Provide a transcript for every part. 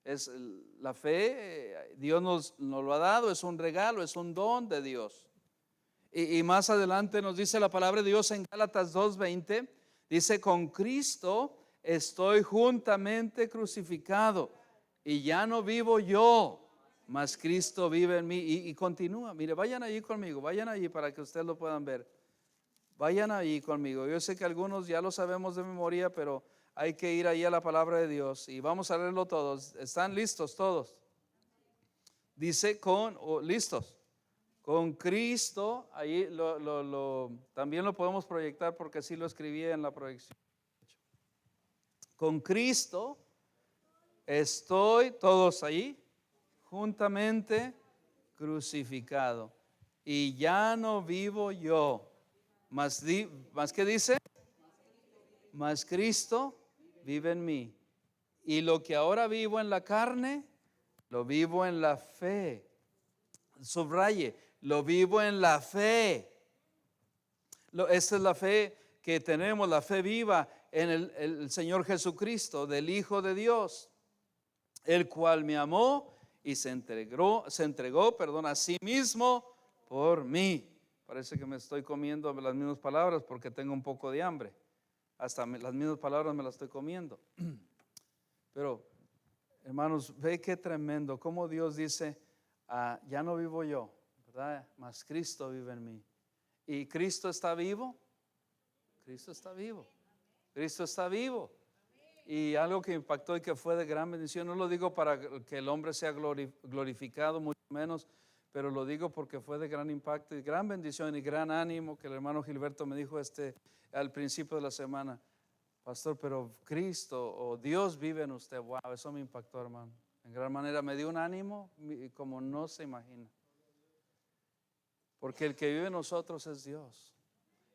es la fe, Dios nos lo ha dado, es un regalo, es un don de Dios. Y más adelante nos dice la palabra de Dios en Gálatas 2:20, dice: con Cristo estoy juntamente crucificado, y ya no vivo yo, mas Cristo vive en mí. Y continúa, mire, vayan allí conmigo, vayan allí para que ustedes lo puedan ver. Vayan allí conmigo. Yo sé que algunos ya lo sabemos de memoria, pero hay que ir ahí a la palabra de Dios y vamos a leerlo todos. ¿Están listos todos? Dice listos. Con Cristo, ahí también lo podemos proyectar porque así lo escribí en la proyección. Con Cristo estoy, todos ahí, juntamente crucificado. Y ya no vivo yo, más que dice, mas Cristo vive en mí. Y lo que ahora vivo en la carne, lo vivo en la fe. Subraye, lo vivo en la fe. Esta es la fe que tenemos, la fe viva en el Señor Jesucristo, del Hijo de Dios, el cual me amó y se entregó, a sí mismo por mí. Parece que me estoy comiendo las mismas palabras porque tengo un poco de hambre. Hasta las mismas palabras me las estoy comiendo. Pero, hermanos, ve qué tremendo, cómo Dios dice, ya no vivo yo, ¿verdad? Mas Cristo vive en mí. ¿Y Cristo está vivo? Cristo está vivo. Cristo está vivo. Y algo que impactó y que fue de gran bendición, no lo digo para que el hombre sea glorificado, mucho menos, pero lo digo porque fue de gran impacto y gran bendición y gran ánimo, que el hermano Gilberto me dijo al principio de la semana: pastor, pero Cristo o Dios vive en usted. Wow, eso me impactó, hermano. En gran manera me dio un ánimo como no se imagina. Porque el que vive en nosotros es Dios.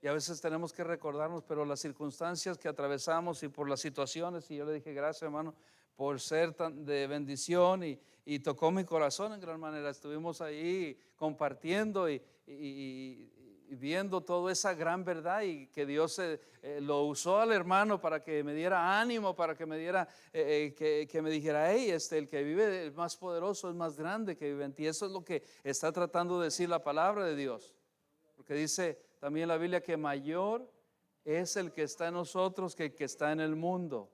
Y a veces tenemos que recordarnos, pero las circunstancias que atravesamos y por las situaciones, y yo le dije gracias, hermano, por ser tan de bendición, y tocó mi corazón en gran manera. Estuvimos ahí compartiendo y viendo toda esa gran verdad, y que Dios lo usó al hermano para que me diera ánimo, para que me diera, que me dijera: hey, el que vive es más poderoso, es más grande que vive en ti. Eso es lo que está tratando de decir la palabra de Dios, porque dice también la Biblia que mayor es el que está en nosotros que el que está en el mundo.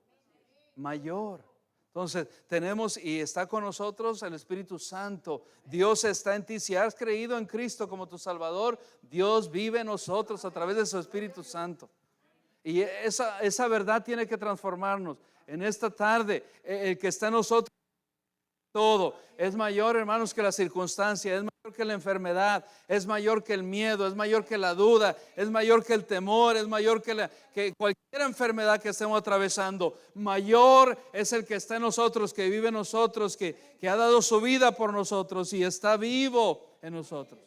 Mayor. Entonces tenemos y está con nosotros el Espíritu Santo. Dios está en ti. Si has creído en Cristo como tu Salvador, Dios vive en nosotros a través de su Espíritu Santo. Y esa verdad tiene que transformarnos. En esta tarde, el que está en nosotros, todo es mayor, hermanos, que la circunstancia, es mayor que la enfermedad, es mayor que el miedo, es mayor que la duda, es mayor que el temor, es mayor que cualquier enfermedad que estemos atravesando. Mayor es el que está en nosotros, que vive en nosotros, que ha dado su vida por nosotros y está vivo en nosotros.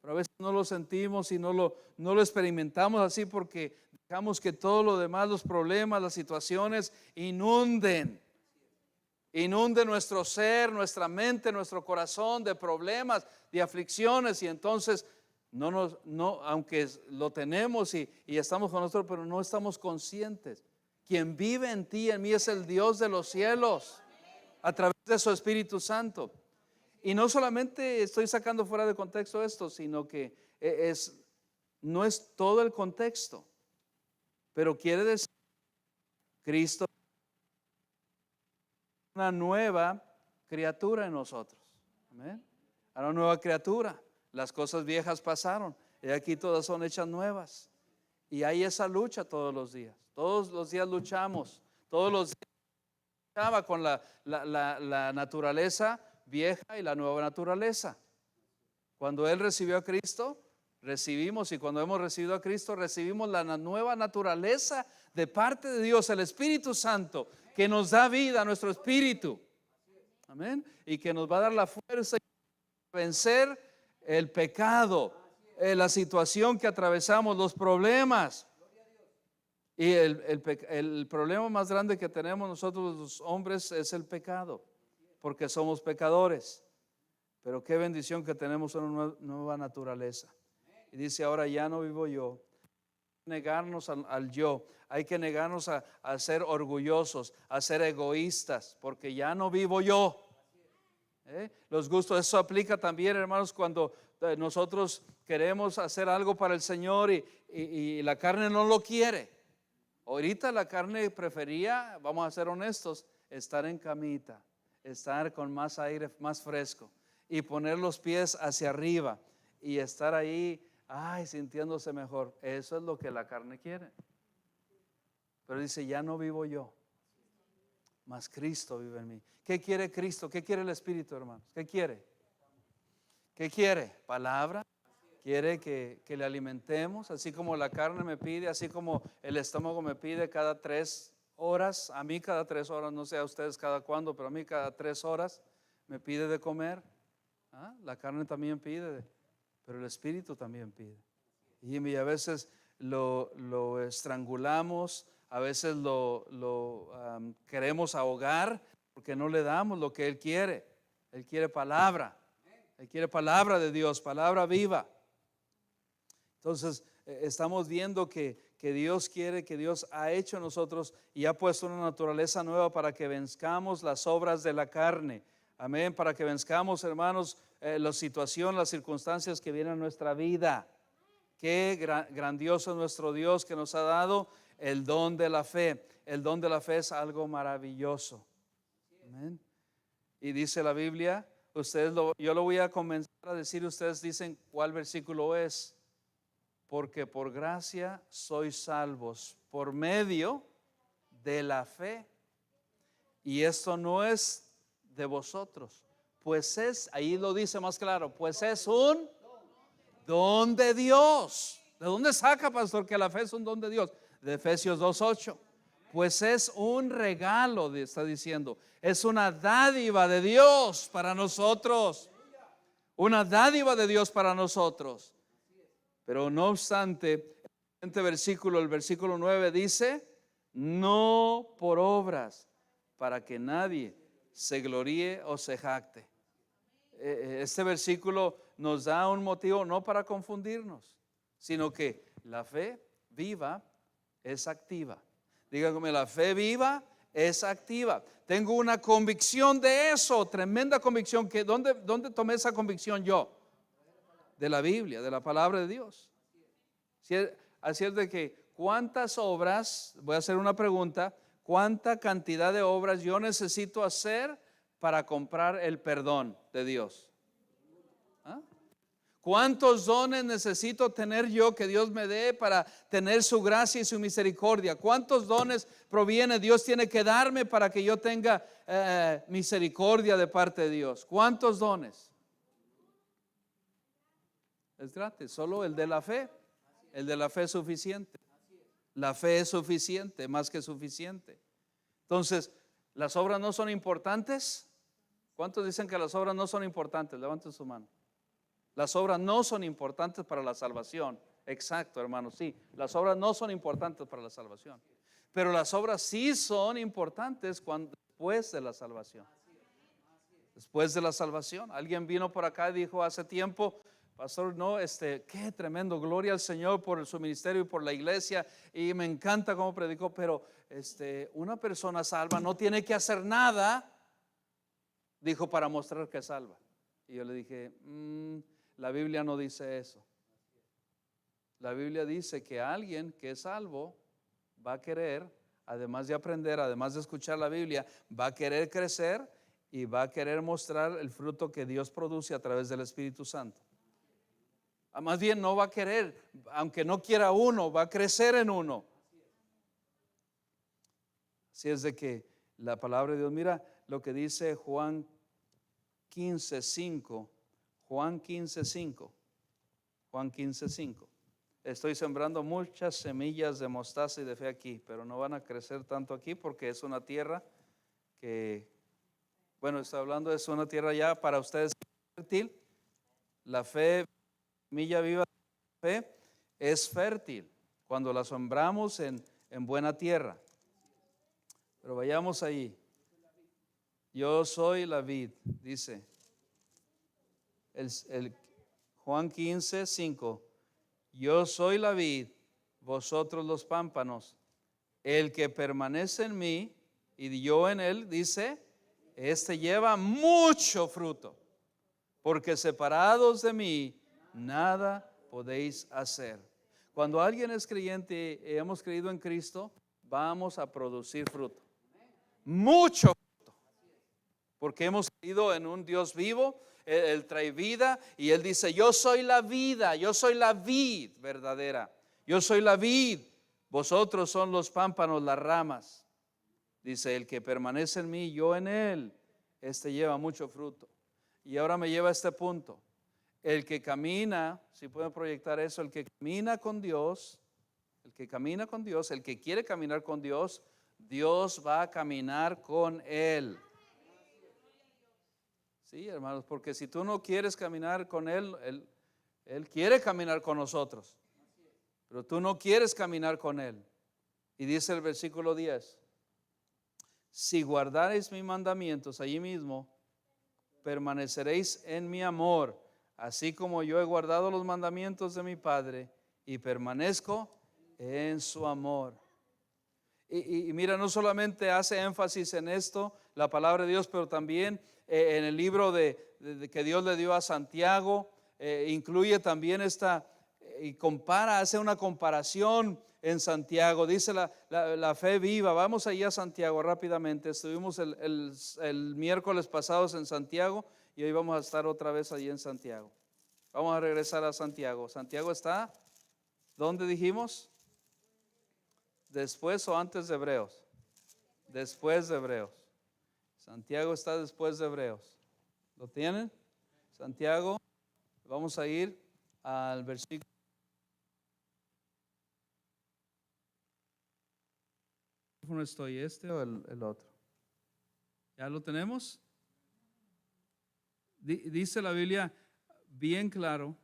Pero a veces no lo sentimos y no lo experimentamos así, porque dejamos que todo lo demás, los problemas, las situaciones, inunden nuestro ser, nuestra mente, nuestro corazón de problemas, de aflicciones, y entonces aunque lo tenemos y estamos con nosotros, pero no estamos conscientes. Quien vive en ti y en mí es el Dios de los cielos a través de su Espíritu Santo. Y no solamente estoy sacando fuera de contexto esto, sino que no es todo el contexto, pero quiere decir Cristo, una nueva criatura en nosotros. Amén. Una nueva criatura. Las cosas viejas pasaron y aquí todas son hechas nuevas. Y hay esa lucha todos los días. Todos los días luchamos. Todos los días luchaba con la naturaleza vieja y la nueva naturaleza. Cuando Él recibió a Cristo, recibimos, y cuando hemos recibido a Cristo, recibimos la nueva naturaleza de parte de Dios, el Espíritu Santo, que nos da vida a nuestro espíritu. Amén. Y que nos va a dar la fuerza para vencer el pecado, la situación que atravesamos, los problemas. Y el problema más grande que tenemos nosotros los hombres es el pecado, porque somos pecadores. Pero qué bendición que tenemos una nueva naturaleza. Y dice: ahora ya no vivo yo, negarnos al yo, hay que negarnos a ser orgullosos, a ser egoístas, porque ya no vivo yo. Los gustos, eso aplica también, hermanos, cuando nosotros queremos hacer algo para el Señor y la carne no lo quiere. Ahorita la carne prefería, vamos a ser honestos, estar en camita, estar con más aire, más fresco y poner los pies hacia arriba y estar ahí, sintiéndose mejor. Eso es lo que la carne quiere. Pero dice, ya no vivo yo, mas Cristo vive en mí. ¿Qué quiere Cristo? ¿Qué quiere el Espíritu, hermanos? ¿Qué quiere? ¿Qué quiere? Palabra. Quiere que le alimentemos, así como la carne me pide, así como el estómago me pide cada 3 horas. A mí cada 3 horas, no sé a ustedes cada cuándo, pero a mí cada 3 horas me pide de comer. La carne también pide, pero el Espíritu también pide. Y a veces lo estrangulamos, a veces lo queremos ahogar porque no le damos lo que Él quiere. Él quiere palabra. Él quiere palabra de Dios, palabra viva. Entonces estamos viendo que Dios quiere, que Dios ha hecho en nosotros y ha puesto una naturaleza nueva para que venzcamos las obras de la carne. Amén, para que venzcamos, hermanos, la situación, las circunstancias que vienen a nuestra vida. Qué grandioso es nuestro Dios que nos ha dado el don de la fe. El don de la fe es algo maravilloso. Amén. Y dice la Biblia, yo lo voy a comenzar a decir, ustedes dicen cuál versículo es. Porque por gracia sois salvos por medio de la fe. Y esto no es de vosotros, pues ahí lo dice más claro, pues es un don de Dios. ¿De dónde saca, pastor, que la fe es un don de Dios? De Efesios 2:8. Pues es un regalo, está diciendo, es una dádiva de Dios para nosotros. Una dádiva de Dios para nosotros. Pero no obstante, el versículo 9 dice, no por obras, para que nadie se gloríe o se jacte. Este versículo nos da un motivo no para confundirnos, sino que la fe viva es activa. Dígame, la fe viva es activa. Tengo una convicción de eso, tremenda convicción. ¿Dónde tomé esa convicción yo? De la Biblia, de la palabra de Dios. Así es de que ¿cuántas obras? Voy a hacer una pregunta. ¿Cuánta cantidad de obras yo necesito hacer para comprar el perdón de Dios? ¿Cuántos dones necesito tener yo que Dios me dé para tener su gracia y su misericordia? ¿Cuántos dones Dios tiene que darme para que yo tenga misericordia de parte de Dios? ¿Cuántos dones? Es gratis, solo el de la fe. El de la fe es suficiente. La fe es suficiente, más que suficiente. Entonces, ¿las obras no son importantes? ¿Cuántos dicen que las obras no son importantes? Levanten su mano. Las obras no son importantes para la salvación. Exacto, hermano, sí. Las obras no son importantes para la salvación. Pero las obras sí son importantes después de la salvación. Después de la salvación. Alguien vino por acá y dijo hace tiempo, pastor, no, qué tremendo, gloria al Señor por su ministerio y por la iglesia, y me encanta cómo predicó, pero una persona salva no tiene que hacer nada, dijo, para mostrar que es salva. Y yo le dije, la Biblia no dice eso. La Biblia dice que alguien que es salvo va a querer, además de aprender, además de escuchar la Biblia, va a querer crecer y va a querer mostrar el fruto que Dios produce a través del Espíritu Santo. Más bien no va a querer, aunque no quiera uno, va a crecer en uno. Así es de que la palabra de Dios, mira lo que dice Juan 15:5. Juan 15:5. Juan 15:5. Estoy sembrando muchas semillas de mostaza y de fe aquí, pero no van a crecer tanto aquí porque es una tierra que, bueno, está hablando, es una tierra ya para ustedes fértil. La fe, semilla viva de fe, es fértil cuando la sembramos en buena tierra. Pero vayamos allí. Yo soy la vid, dice el Juan 15:5. Yo soy la vid, vosotros los pámpanos. El que permanece en mí y yo en él, dice, este lleva mucho fruto, porque separados de mí nada podéis hacer. Cuando alguien es creyente y hemos creído en Cristo, vamos a producir fruto, mucho fruto, porque hemos creído en un Dios vivo. Él trae vida y Él dice, yo soy la vida, yo soy la vid verdadera, yo soy la vid, vosotros son los pámpanos, las ramas. Dice, el que permanece en mí, yo en él, este lleva mucho fruto. Y ahora me lleva a este punto. El que camina, si pueden proyectar eso, el que camina con Dios, el que camina con Dios, el que quiere caminar con Dios, Dios va a caminar con él. Sí, hermanos, porque si tú no quieres caminar con él, él quiere caminar con nosotros, pero tú no quieres caminar con él. Y dice el versículo 10, si guardareis mis mandamientos, allí mismo permaneceréis en mi amor, así como yo he guardado los mandamientos de mi Padre y permanezco en su amor. Y mira, no solamente hace énfasis en esto, la palabra de Dios, pero también en el libro de que Dios le dio a Santiago, incluye también y compara, hace una comparación en Santiago. Dice la fe viva. Vamos allá a Santiago rápidamente. Estuvimos el miércoles pasados en Santiago y hoy vamos a estar otra vez allí en Santiago. Vamos a regresar a Santiago. Santiago está, ¿dónde dijimos? ¿Después o antes de Hebreos? Después de Hebreos. Santiago está después de Hebreos. ¿Lo tienen? Santiago, vamos a ir al versículo. ¿No estoy este o el otro? ¿Ya lo tenemos? Dice la Biblia bien claro.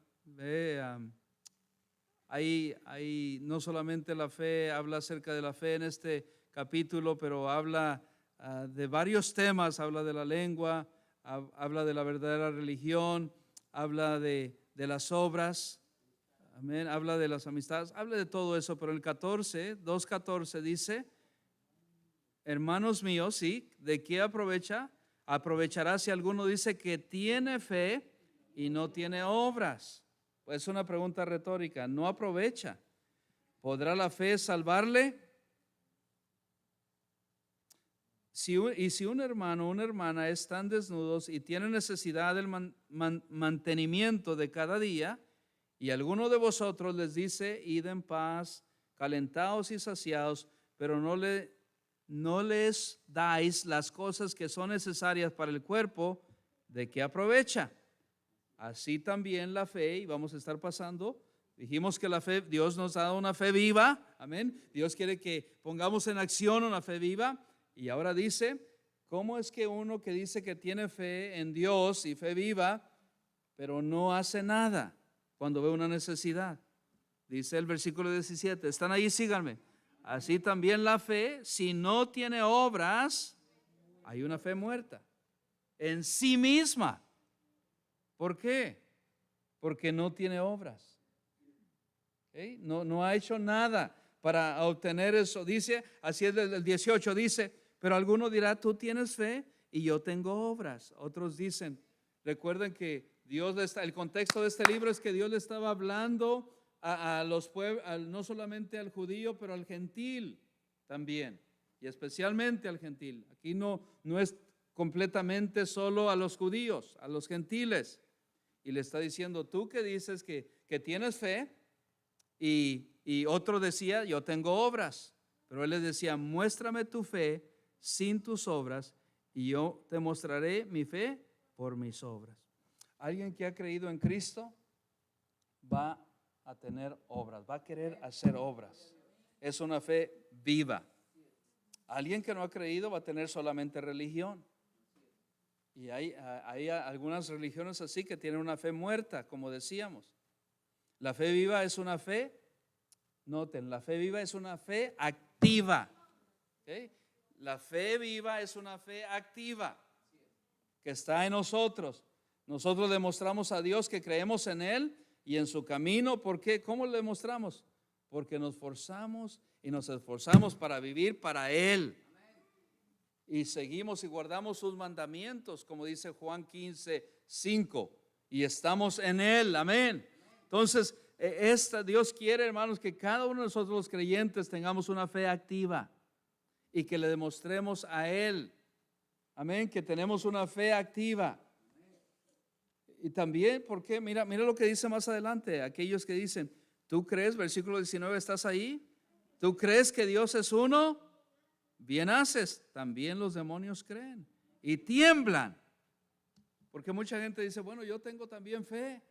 Hay no solamente la fe, habla acerca de la fe en este capítulo, pero habla de varios temas. Habla de la lengua, habla de la verdadera religión, habla de las obras, amén, habla de las amistades, habla de todo eso. Pero el 2:14 dice, hermanos míos, ¿sí? ¿De qué aprovechará si alguno dice que tiene fe y no tiene obras? Pues es una pregunta retórica. No aprovecha. ¿Podrá la fe salvarle? Si un hermano o una hermana están desnudos y tienen necesidad del mantenimiento de cada día, y alguno de vosotros les dice, id en paz, calentados y saciados, pero no les dais las cosas que son necesarias para el cuerpo, ¿de qué aprovecha? Así también la fe, y vamos a estar pasando, dijimos que la fe, Dios nos ha dado una fe viva, amén. Dios quiere que pongamos en acción una fe viva. Y ahora dice, ¿cómo es que uno que dice que tiene fe en Dios y fe viva, pero no hace nada cuando ve una necesidad? Dice el versículo 17, ¿están ahí? Síganme. Así también la fe, si no tiene obras, hay una fe muerta en sí misma. ¿Por qué? Porque no tiene obras. ¿Okay? No ha hecho nada para obtener eso. Dice, así es el 18, dice, pero alguno dirá, tú tienes fe y yo tengo obras. Otros dicen, recuerden que el contexto de este libro es que Dios le estaba hablando a los pueblos, no solamente al judío, pero al gentil también, y especialmente al gentil. Aquí no es completamente solo a los judíos, a los gentiles. Y le está diciendo, tú que dices que tienes fe, y otro decía, yo tengo obras. Pero él les decía, muéstrame tu fe sin tus obras, y yo te mostraré mi fe por mis obras. Alguien que ha creído en Cristo va a tener obras, va a querer hacer obras. Es una fe viva. Alguien que no ha creído va a tener solamente religión. Y hay algunas religiones así que tienen una fe muerta, como decíamos. La fe viva es una fe, noten, la fe viva es una fe activa. ¿Okay? La fe viva es una fe activa que está en nosotros. Nosotros demostramos a Dios que creemos en Él y en su camino. ¿Por qué? ¿Cómo lo demostramos? porque nos forzamos y nos esforzamos para vivir para Él. Y seguimos y guardamos sus mandamientos, como dice Juan 15:5, y estamos en Él, amén. Entonces, Dios quiere, hermanos, que cada uno de nosotros los creyentes tengamos una fe activa y que le demostremos a Él, amén, que tenemos una fe activa. Y también, porque mira lo que dice más adelante, aquellos que dicen, ¿tú crees, versículo 19, estás ahí? ¿Tú crees que Dios es uno? Bien haces, también los demonios creen y tiemblan. Porque mucha gente dice, bueno, yo tengo también fe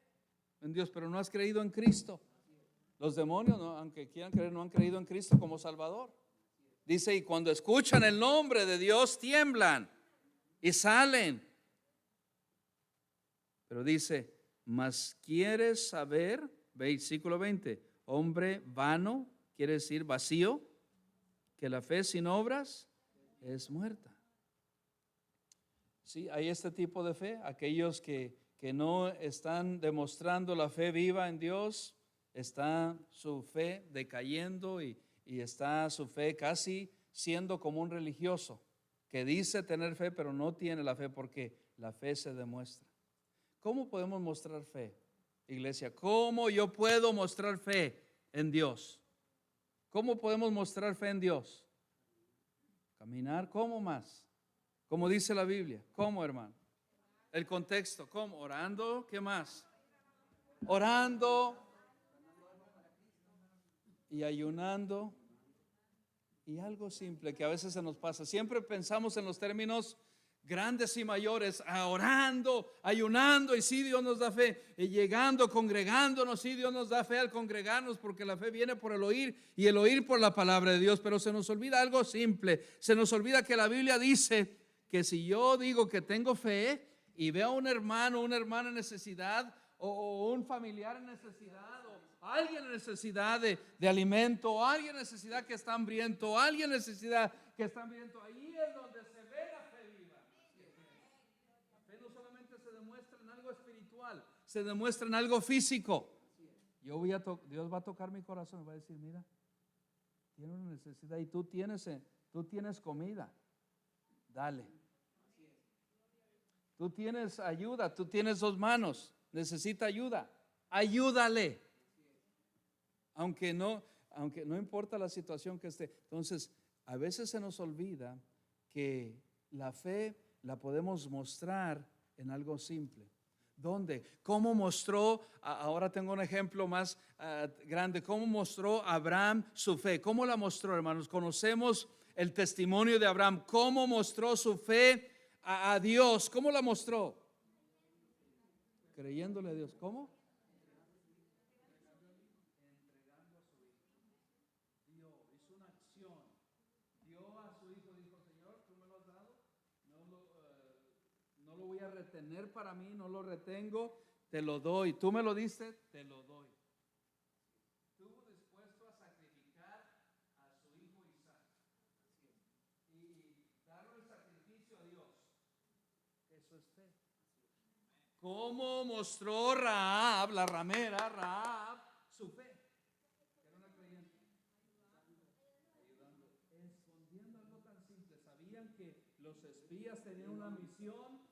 en Dios, pero no has creído en Cristo. Los demonios, no, aunque quieran creer, no han creído en Cristo como Salvador. Dice, y cuando escuchan el nombre de Dios, tiemblan y salen. Pero dice, mas quieres saber, versículo 20, hombre vano, quiere decir vacío, que la fe sin obras es muerta. Sí, hay este tipo de fe, aquellos que no están demostrando la fe viva en Dios, está su fe decayendo y está su fe casi siendo como un religioso que dice tener fe pero no tiene la fe, porque la fe se demuestra. ¿Cómo podemos mostrar fe, iglesia? ¿Cómo yo puedo mostrar fe en Dios? ¿Cómo podemos mostrar fe en Dios? Caminar, ¿cómo más? Como dice la Biblia, ¿cómo, hermano? El contexto, ¿cómo? Orando, ¿qué más? Orando y ayunando. Y algo simple que a veces se nos pasa, siempre pensamos en los términos grandes y mayores, orando, ayunando, y sí, Dios nos da fe, y llegando, congregándonos, sí, Dios nos da fe al congregarnos, porque la fe viene por el oír y el oír por la palabra de Dios. Pero se nos olvida algo simple, se nos olvida que la Biblia dice que si yo digo que tengo fe y veo a un hermano, una hermana en necesidad, o un familiar en necesidad, o alguien en necesidad de alimento, o alguien en necesidad que está hambriento, o alguien en necesidad que está hambriento, ahí es donde se ve la fe viva. La fe no solamente se demuestra en algo espiritual, se demuestra en algo físico. Dios va a tocar mi corazón y va a decir, mira, tiene una necesidad y tú tienes comida, dale. Tú tienes ayuda, tú tienes 2 manos, necesita ayuda, ayúdale. Aunque no importa la situación que esté. Entonces, a veces se nos olvida que la fe la podemos mostrar en algo simple. ¿Dónde? ¿Cómo mostró? Ahora tengo un ejemplo más grande. ¿Cómo mostró Abraham su fe? ¿Cómo la mostró, hermanos? Conocemos el testimonio de Abraham. ¿Cómo mostró su fe a Dios? ¿Cómo la mostró? Creyéndole a Dios. ¿Cómo? No lo voy a retener para mí, no lo retengo, te lo doy. Tú me lo diste, te lo doy. Estuvo dispuesto a sacrificar a su hijo Isaac y darle el sacrificio a Dios. Eso es fe. ¿Cómo mostró Rahab, la ramera Rahab, su fe? Era una creyente. Ayudando, escondiendo algo tan simple. Sabían que los espías tenían una misión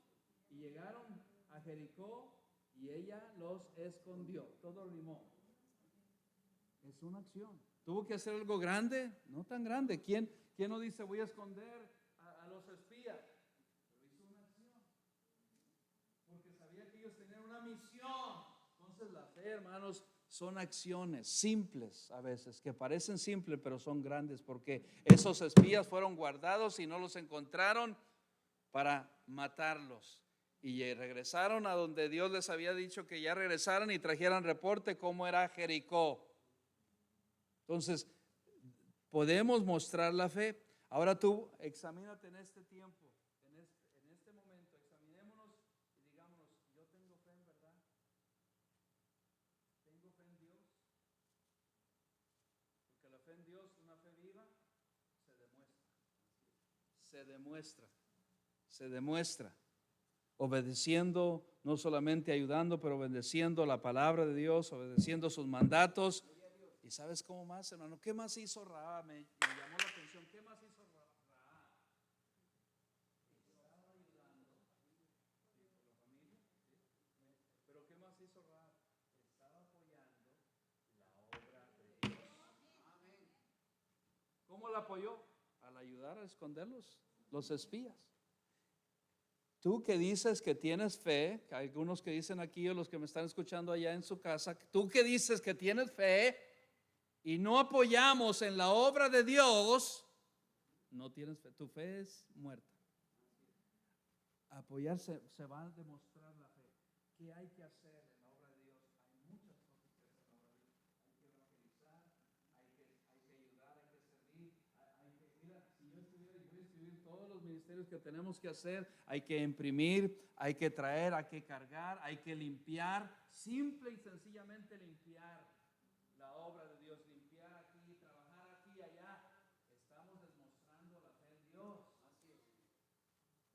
y llegaron a Jericó y ella los escondió. Todo rimó. Es una acción. ¿Tuvo que hacer algo grande? No tan grande. ¿Quién no dice voy a esconder a los espías? Pero hizo una acción. Porque sabía que ellos tenían una misión. Entonces la fe, hermanos, son acciones simples a veces, que parecen simples, pero son grandes, porque esos espías fueron guardados y no los encontraron para matarlos. Y regresaron a donde Dios les había dicho que ya regresaran y trajeran reporte cómo era Jericó. Entonces, podemos mostrar la fe. Ahora tú examínate en este tiempo, en este momento, examinémonos y digámonos, yo tengo fe en verdad. Tengo fe en Dios. Porque la fe en Dios, una fe viva, se demuestra. Se demuestra. Obedeciendo, no solamente ayudando, pero obedeciendo la palabra de Dios, obedeciendo sus mandatos ¿Y sabes cómo más, hermano? ¿Qué más hizo Rahab? Me llamó la atención. ¿Qué más hizo Rahab? Estaba ayudando, sí, por la familia, sí. Pero ¿qué más hizo Rahab? Estaba apoyando la obra de Dios. ¿Cómo la apoyó? Al ayudar a esconderlos, los espías. Tú que dices que tienes fe, que hay algunos que dicen aquí o los que me están escuchando allá en su casa, tú que dices que tienes fe y no apoyamos en la obra de Dios, no tienes fe, tu fe es muerta. Apoyarse se va a demostrar la fe. ¿Qué hay que hacer en la obra de Dios? Hay muchas cosas que hacer en la obra de Dios. Hay que evangelizar, hay que ayudar, hay que servir. Mira, si yo estuviera, yo voy a escribir todos los ministerios que tenemos que hacer. Hay que imprimir, hay que traer, hay que cargar, hay que limpiar. Simple y sencillamente limpiar la obra de Dios. Limpiar aquí, trabajar aquí y allá. Estamos demostrando la fe en Dios. Así es.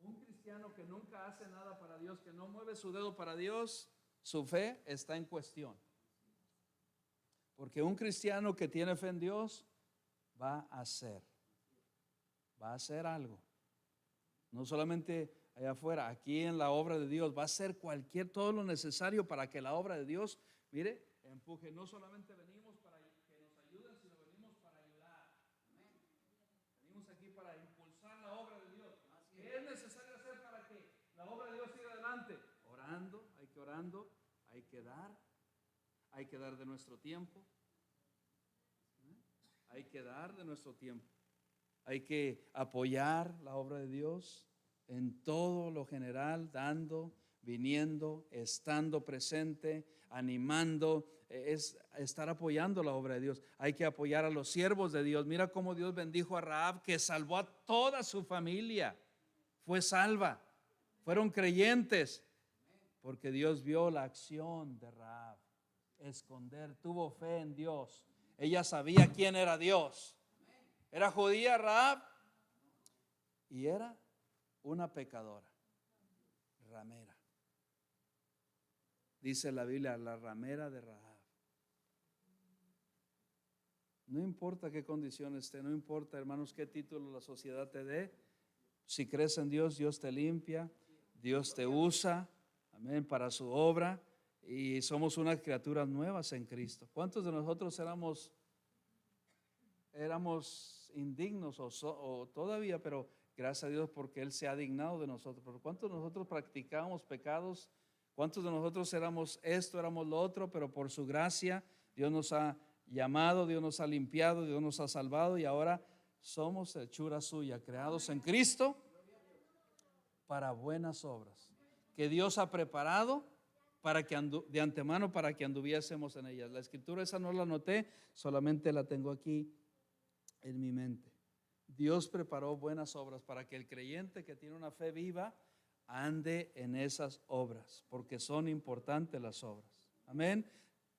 Un cristiano que nunca hace nada para Dios, que no mueve su dedo para Dios, su fe está en cuestión. Porque un cristiano que tiene fe en Dios va a hacer algo. No solamente allá afuera, aquí en la obra de Dios, va a hacer todo lo necesario para que la obra de Dios, mire, empuje. No solamente venimos para que nos ayuden, sino venimos para ayudar. Venimos aquí para impulsar la obra de Dios. ¿Qué es necesario hacer para que la obra de Dios siga adelante? Orando, hay que dar de nuestro tiempo. Hay que dar de nuestro tiempo. Hay que apoyar la obra de Dios en todo lo general, dando, viniendo, estando presente, animando, es estar apoyando la obra de Dios. Hay que apoyar a los siervos de Dios. Mira cómo Dios bendijo a Rahab, que salvó a toda su familia. Fue salva, fueron creyentes, porque Dios vio la acción de Rahab. Esconder, tuvo fe en Dios. Ella sabía quién era Dios. Era judía Rahab y era una pecadora, ramera. Dice la Biblia, la ramera de Rahab. No importa qué condición esté, no importa, hermanos, qué título la sociedad te dé. Si crees en Dios, Dios te limpia, Dios te usa, amén, para su obra, y somos unas criaturas nuevas en Cristo. ¿Cuántos de nosotros éramos indignos o todavía, pero gracias a Dios porque Él se ha dignado de nosotros? Pero ¿cuántos de nosotros practicábamos pecados? ¿Cuántos de nosotros éramos esto, éramos lo otro? Pero por su gracia Dios nos ha llamado, Dios nos ha limpiado, Dios nos ha salvado y ahora somos hechura suya, creados en Cristo para buenas obras, que Dios ha preparado para que de antemano para que anduviésemos en ellas. La escritura esa no la anoté, solamente la tengo aquí en mi mente. Dios preparó buenas obras para que el creyente que tiene una fe viva ande en esas obras, porque son importantes las obras. Amén.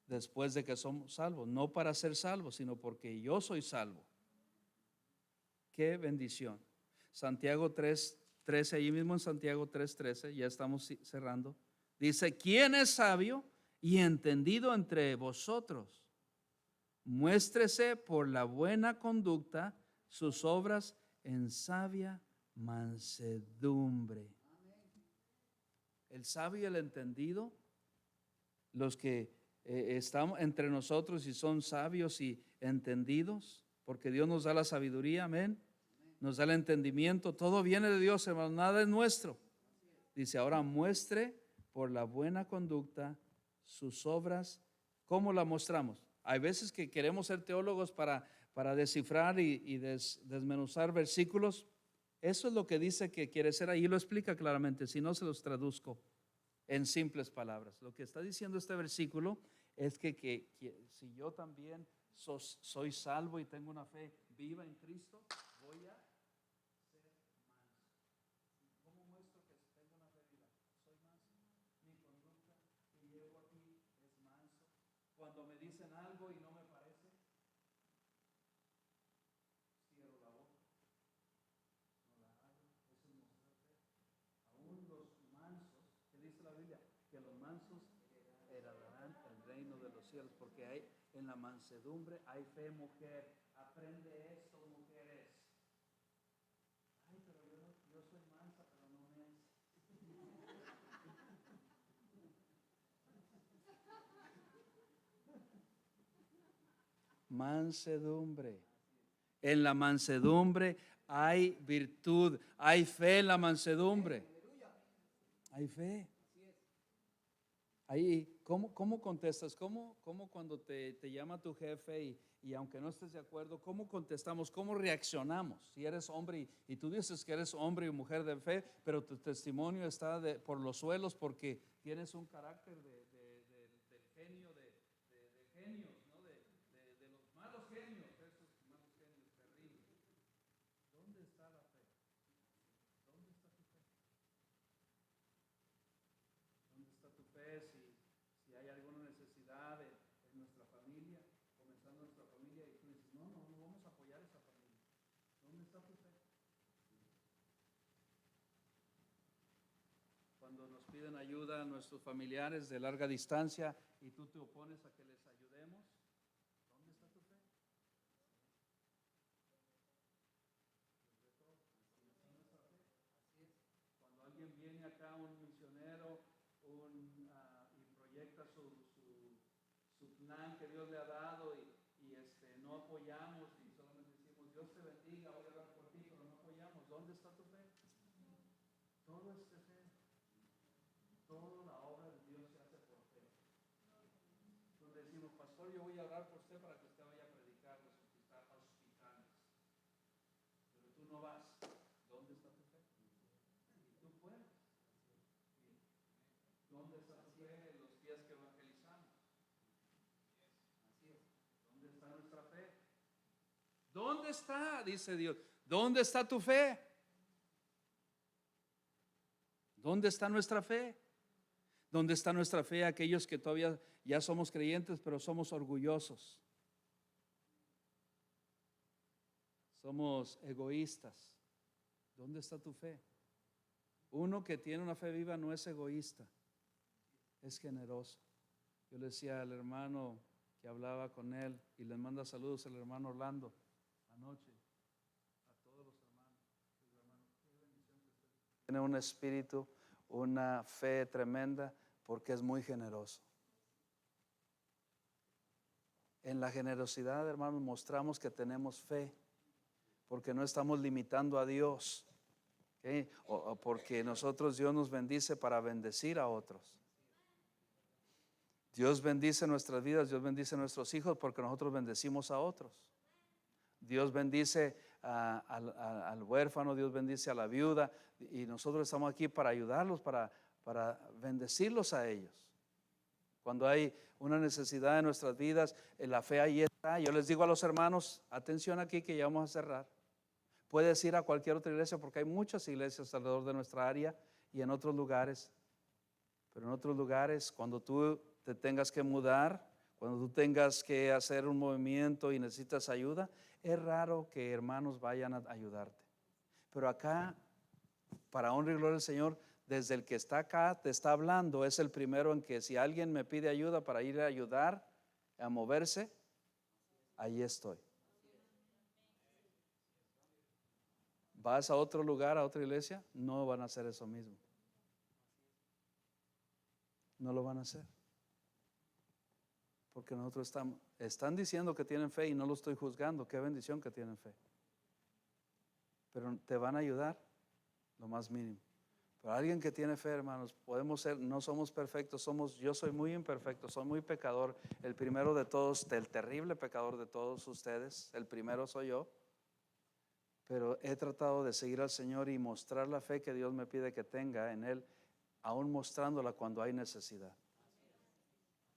Después de que somos salvos, no para ser salvos, sino porque yo soy salvo. Qué bendición. Santiago 3:13, allí mismo en Santiago 3:13, ya estamos cerrando. Dice, ¿quién es sabio y entendido entre vosotros? Muéstrese por la buena conducta sus obras en sabia mansedumbre. El sabio y el entendido, los que estamos entre nosotros y son sabios y entendidos, porque Dios nos da la sabiduría, amén, nos da el entendimiento, todo viene de Dios, hermano, nada es nuestro. Dice, ahora muestre por la buena conducta sus obras. ¿Cómo la mostramos? Hay veces que queremos ser teólogos para descifrar y desmenuzar versículos. Eso es lo que dice que quiere ser, ahí lo explica claramente, si no se los traduzco en simples palabras. Lo que está diciendo este versículo es que si yo también soy salvo y tengo una fe viva en Cristo, voy a ser manso. ¿Cómo muestro que tengo una fe viva? Soy manso. Mi conducta que llevo aquí es manso. Cuando me dicen algo y no me parece, cierro la boca, no la hago. Eso es mostrar fe. Aún los mansos, que dice la Biblia, que los mansos heredarán el reino de los cielos, porque En la mansedumbre hay fe, mujer. Aprende esto, mujeres. Ay, pero yo soy mansa, pero no mensa. Mansedumbre. En la mansedumbre hay virtud, hay fe en la mansedumbre. Hay fe. Ahí, ¿cómo contestas? ¿Cómo cuando te llama tu jefe y aunque no estés de acuerdo, cómo contestamos? ¿Cómo reaccionamos? Si eres hombre y tú dices que eres hombre y mujer de fe, pero tu testimonio está por los suelos porque tienes un carácter del genio, de genios, ¿no? De los malos genios, esos malos genios terribles. ¿Dónde está la fe? ¿Dónde está tu fe? ¿Dónde está tu fe? Si hay alguna necesidad en nuestra familia, comenzando nuestra familia, y tú dices, no vamos a apoyar esa familia. ¿Dónde está tu fe? Cuando nos piden ayuda a nuestros familiares de larga distancia y tú te opones a que les ayudemos, ¿dónde está tu fe? Cuando alguien viene acá, un misionero, y proyecta su plan que Dios le ha dado y no apoyamos y solamente decimos, Dios te bendiga, voy a orar por ti, pero no apoyamos. ¿Dónde está tu fe? Todo es de fe. Toda la obra de Dios se hace por fe. Entonces decimos, pastor, yo voy a orar por usted para que usted vaya a predicar los hospitales. Pero tú no vas. ¿Dónde está tu fe? Y tú puedes. ¿Dónde está tu fe en los días que evangelizamos? Así es. ¿Dónde está nuestra fe? ¿Dónde está? Dice Dios. ¿Dónde está tu fe? ¿Dónde está nuestra fe? ¿Dónde está nuestra fe? Aquellos que todavía ya somos creyentes, pero somos orgullosos. Somos egoístas. ¿Dónde está tu fe? Uno que tiene una fe viva no es egoísta, es generoso. Yo le decía al hermano que hablaba con él y le manda saludos al hermano Orlando anoche, a todos los hermanos. Tiene un espíritu, una fe tremenda porque es muy generoso. En la generosidad, hermanos, mostramos que tenemos fe porque no estamos limitando a Dios, ¿okay? O porque Dios nos bendice para bendecir a otros. Dios bendice nuestras vidas, Dios bendice a nuestros hijos porque nosotros bendecimos a otros. Dios bendice al huérfano, Dios bendice a la viuda y nosotros estamos aquí para ayudarlos, para bendecirlos a ellos. Cuando hay una necesidad en nuestras vidas, la fe ahí está. Yo les digo a los hermanos, atención aquí que ya vamos a cerrar. Puedes ir a cualquier otra iglesia porque hay muchas iglesias alrededor de nuestra área y en otros lugares. Pero en otros lugares, cuando tú te tengas que mudar, cuando tú tengas que hacer un movimiento y necesitas ayuda, es raro que hermanos vayan a ayudarte. Pero acá, para honra y gloria del Señor, desde el que está acá te está hablando, es el primero en que si alguien me pide ayuda para ir a ayudar a moverse, ahí estoy. ¿Vas a otro lugar, a otra iglesia? No van a hacer eso mismo. No lo van a hacer. Porque nosotros están diciendo que tienen fe y no lo estoy juzgando. Qué bendición que tienen fe. Pero te van a ayudar lo más mínimo. Pero alguien que tiene fe, hermanos, podemos ser, no somos perfectos, yo soy muy imperfecto, soy muy pecador. El primero de todos, el terrible pecador de todos ustedes, el primero soy yo. Pero he tratado de seguir al Señor y mostrar la fe que Dios me pide que tenga en Él, aún mostrándola cuando hay necesidad.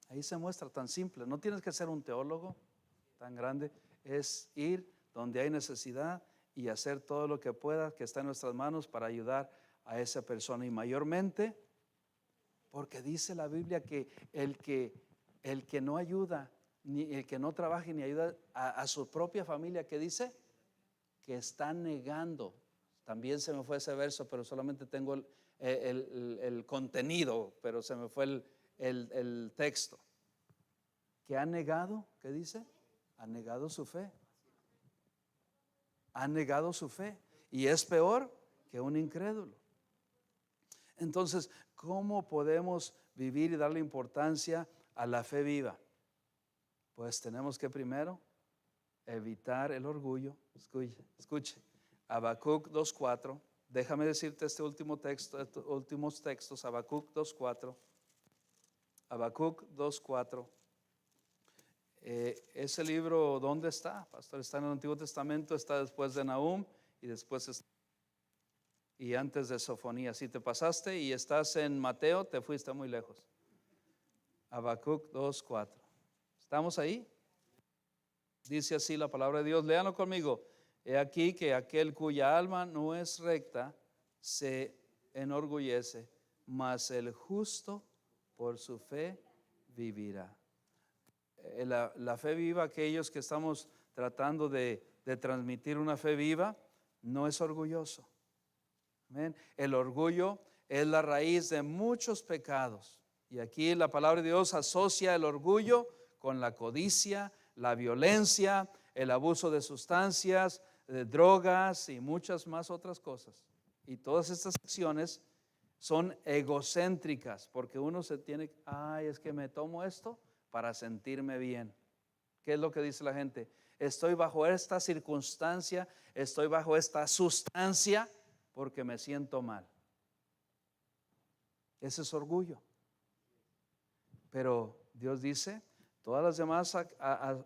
Ahí se muestra tan simple, no tienes que ser un teólogo tan grande, es ir donde hay necesidad y hacer todo lo que pueda, que está en nuestras manos para ayudar a esa persona. Y mayormente, porque dice la Biblia que el que no ayuda, ni el que no trabaja ni ayuda a su propia familia, ¿qué dice? Que está negando. También se me fue ese verso, pero solamente tengo el contenido, pero se me fue el texto. que ha negado, ¿qué dice? Ha negado su fe. Ha negado su fe. Y es peor que un incrédulo. Entonces, ¿cómo podemos vivir y darle importancia a la fe viva? Pues tenemos que primero evitar el orgullo. Escuche. Habacuc 2:4. Déjame decirte este último texto, estos últimos textos. Habacuc 2:4. Habacuc 2:4. Ese libro, ¿dónde está, pastor? Está en el Antiguo Testamento, está después de Nahum y después y antes de Sofonías. Si te pasaste y estás en Mateo, te fuiste muy lejos. Habacuc 2:4. ¿Estamos ahí? Dice así la palabra de Dios. Léanlo conmigo. He aquí que aquel cuya alma no es recta se enorgullece, mas el justo por su fe vivirá. La fe viva, aquellos que estamos tratando de transmitir una fe viva, no es orgulloso. Amén. El orgullo es la raíz de muchos pecados. Y aquí la palabra de Dios asocia el orgullo con la codicia, la violencia, el abuso de sustancias, de drogas y muchas más otras cosas. Y todas estas acciones son egocéntricas, porque uno se tiene, es que me tomo esto para sentirme bien. ¿Qué es lo que dice la gente? Estoy bajo esta circunstancia, estoy bajo esta sustancia porque me siento mal. Ese es orgullo. Pero Dios dice, todas las demás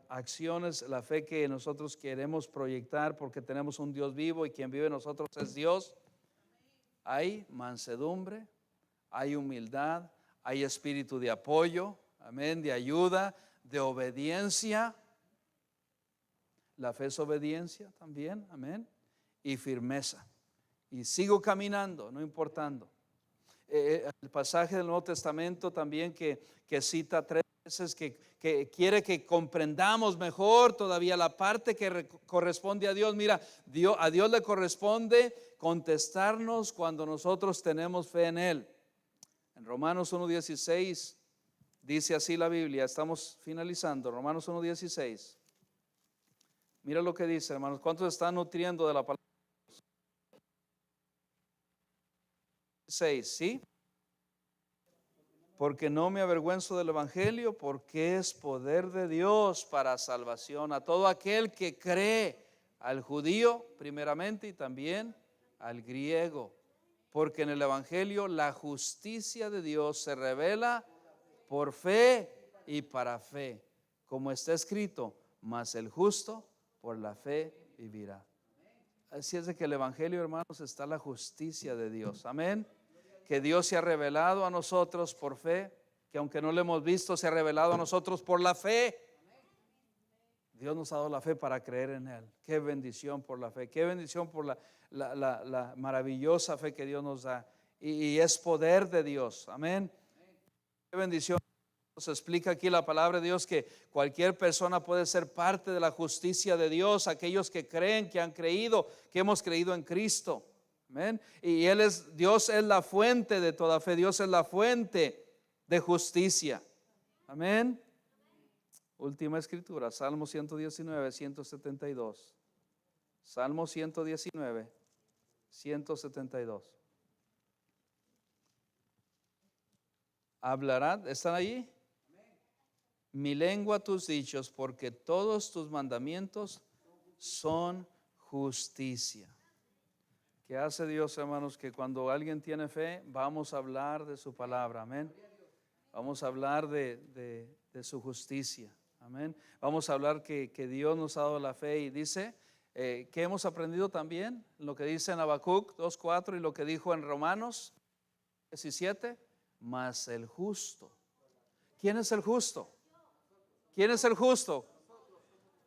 acciones, la fe que nosotros queremos proyectar porque tenemos un Dios vivo y quien vive en nosotros es Dios, hay mansedumbre, hay humildad, hay espíritu de apoyo, amén, de ayuda, de obediencia. La fe es obediencia también, amén, y firmeza. Y sigo caminando, no importando. El pasaje del Nuevo Testamento también que cita 3 veces, que quiere que comprendamos mejor todavía la parte que corresponde a Dios. Mira, a Dios le corresponde contestarnos cuando nosotros tenemos fe en Él. En Romanos 1:16 dice así la Biblia, estamos finalizando, Romanos 1:16. Mira lo que dice, hermanos, ¿cuántos están nutriendo de la palabra? 6, ¿sí? Porque no me avergüenzo del evangelio, porque es poder de Dios para salvación a todo aquel que cree, al judío primeramente y también al griego, porque en el evangelio la justicia de Dios se revela por fe y para fe, como está escrito, mas el justo por la fe vivirá. Así es de que el evangelio, hermanos, está la justicia de Dios, amén. Que Dios se ha revelado a nosotros por fe, que aunque no lo hemos visto, se ha revelado a nosotros por la fe. Dios nos ha dado la fe para creer en Él. Qué bendición por la fe, qué bendición por la maravillosa fe que Dios nos da. Y es poder de Dios, amén. Qué bendición. Nos explica aquí la palabra de Dios que cualquier persona puede ser parte de la justicia de Dios, aquellos que creen, que han creído, que hemos creído en Cristo. Amén. Y Dios es la fuente de toda fe. Dios es la fuente de justicia. Amén. Última escritura, Salmo 119, 172. Salmo 119, 172. Hablará, ¿están allí? Mi lengua tus dichos, porque todos tus mandamientos son justicia. ¿Qué hace Dios, hermanos? Que cuando alguien tiene fe, vamos a hablar de su palabra, amén. Vamos a hablar de su justicia, amén. Vamos a hablar que Dios nos ha dado la fe y dice, que hemos aprendido también, lo que dice en Habacuc 2:4 y lo que dijo en Romanos 17, mas el justo. ¿Quién es el justo? ¿Quién es el justo?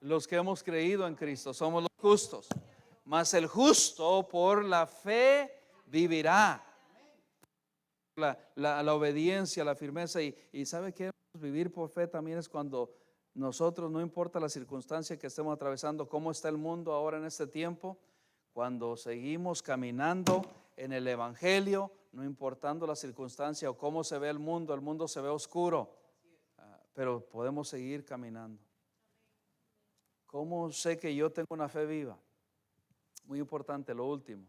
Los que hemos creído en Cristo, somos los justos. Mas el justo por la fe vivirá. La obediencia, la firmeza y ¿sabe qué? Vivir por fe también es cuando nosotros, no importa la circunstancia que estemos atravesando, cómo está el mundo ahora en este tiempo, cuando seguimos caminando en el evangelio, no importando la circunstancia o cómo se ve el mundo se ve oscuro, pero podemos seguir caminando. ¿Cómo sé que yo tengo una fe viva? Muy importante, lo último.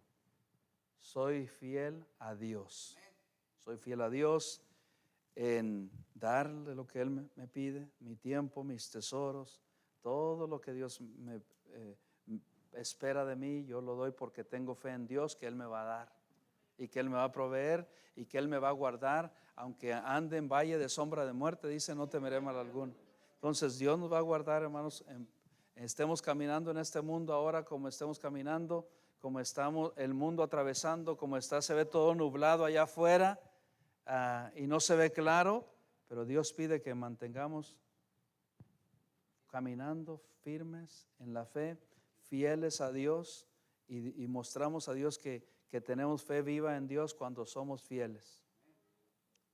Soy fiel a Dios. Soy fiel a Dios en darle lo que Él me pide, mi tiempo, mis tesoros, todo lo que Dios me espera de mí, yo lo doy porque tengo fe en Dios que Él me va a dar y que Él me va a proveer y que Él me va a guardar. Aunque ande en valle de sombra de muerte, dice, no temeré mal alguno. Entonces Dios nos va a guardar, hermanos, estemos caminando en este mundo ahora como estemos caminando, como estamos el mundo atravesando, como está, se ve todo nublado allá afuera y no se ve claro, pero Dios pide que mantengamos caminando firmes en la fe, fieles a Dios y mostramos a Dios que tenemos fe viva en Dios cuando somos fieles.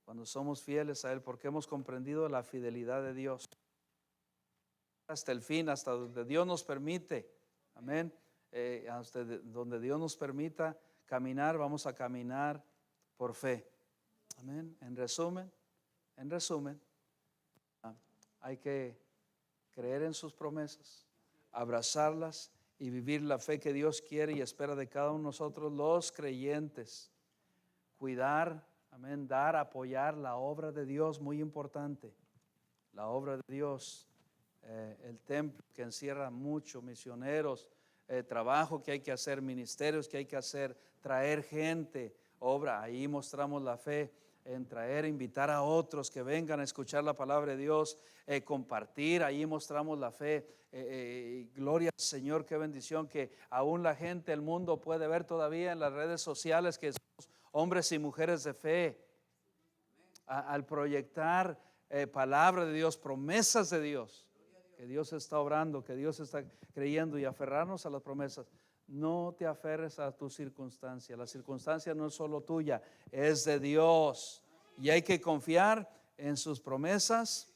Cuando somos fieles a Él, porque hemos comprendido la fidelidad de Dios. Hasta el fin, hasta donde Dios nos permite. Amén. Hasta donde Dios nos permita caminar, vamos a caminar por fe. Amén. En resumen, hay que creer en sus promesas, abrazarlas y vivir la fe que Dios quiere y espera de cada uno de nosotros, los creyentes. Cuidar, amén, dar, apoyar la obra de Dios, muy importante. La obra de Dios, el templo que encierra mucho, misioneros, trabajo que hay que hacer, ministerios que hay que hacer, traer gente, obra. Ahí mostramos la fe en traer, invitar a otros que vengan a escuchar la palabra de Dios, compartir, ahí mostramos la fe. Gloria al Señor, qué bendición que aún la gente, el mundo puede ver todavía en las redes sociales que somos hombres y mujeres de fe. Al proyectar palabra de Dios, promesas de Dios, que Dios está obrando, que Dios está creyendo y aferrarnos a las promesas. No te aferres a tu circunstancia. La circunstancia no es solo tuya, es de Dios. Y hay que confiar en sus promesas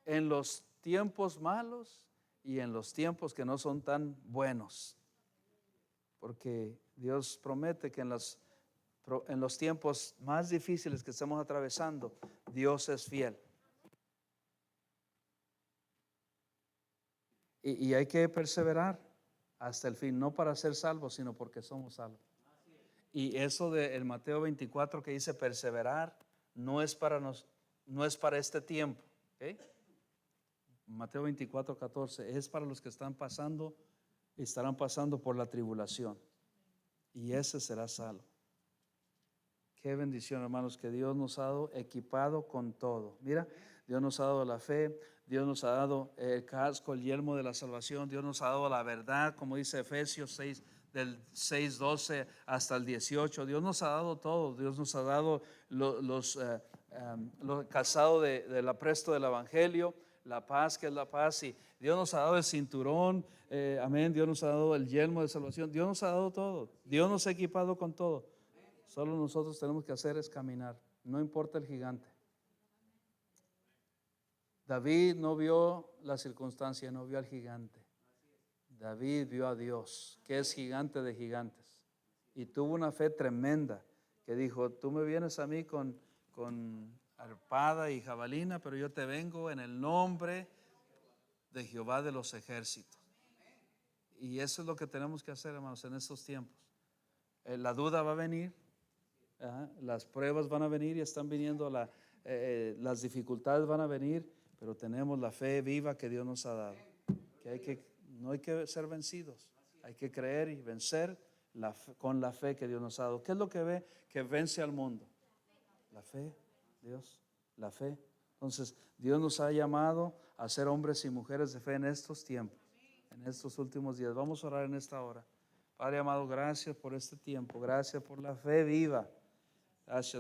en los tiempos malos y en los tiempos que no son tan buenos. Porque Dios promete que en los tiempos más difíciles que estamos atravesando, Dios es fiel. Y hay que perseverar hasta el fin, no para ser salvos, sino porque somos salvos. Y eso del Mateo 24 que dice perseverar, no es para este tiempo. ¿Okay? Mateo 24, 14, es para los que están pasando, estarán pasando por la tribulación. Y ese será salvo. Qué bendición, hermanos, que Dios nos ha dado equipado con todo. Mira, Dios nos ha dado la fe, Dios nos ha dado el casco, el yelmo de la salvación, Dios nos ha dado la verdad, como dice Efesios 6, del 6:12 hasta el 18. Dios nos ha dado todo. Dios nos ha dado los calzado del apresto del evangelio, la paz que es la paz, y Dios nos ha dado el cinturón, amén. Dios nos ha dado el yelmo de salvación. Dios nos ha dado todo. Dios nos ha equipado con todo. Solo nosotros tenemos que hacer es caminar. No importa el gigante. David no vio la circunstancia, no vio al gigante. David vio a Dios, que es gigante de gigantes. Y tuvo una fe tremenda, que dijo, tú me vienes a mí con arpada y jabalina, pero yo te vengo en el nombre de Jehová de los ejércitos. Y eso es lo que tenemos que hacer, hermanos, en estos tiempos. La duda va a venir, las pruebas van a venir y están viniendo, las dificultades van a venir, pero tenemos la fe viva que Dios nos ha dado. No hay que ser vencidos, hay que creer y vencer con la fe que Dios nos ha dado. ¿Qué es lo que vence al mundo? La fe, Dios, la fe. Entonces, Dios nos ha llamado a ser hombres y mujeres de fe en estos tiempos, en estos últimos días. Vamos a orar en esta hora. Padre amado, gracias por este tiempo, gracias por la fe viva. Gracias.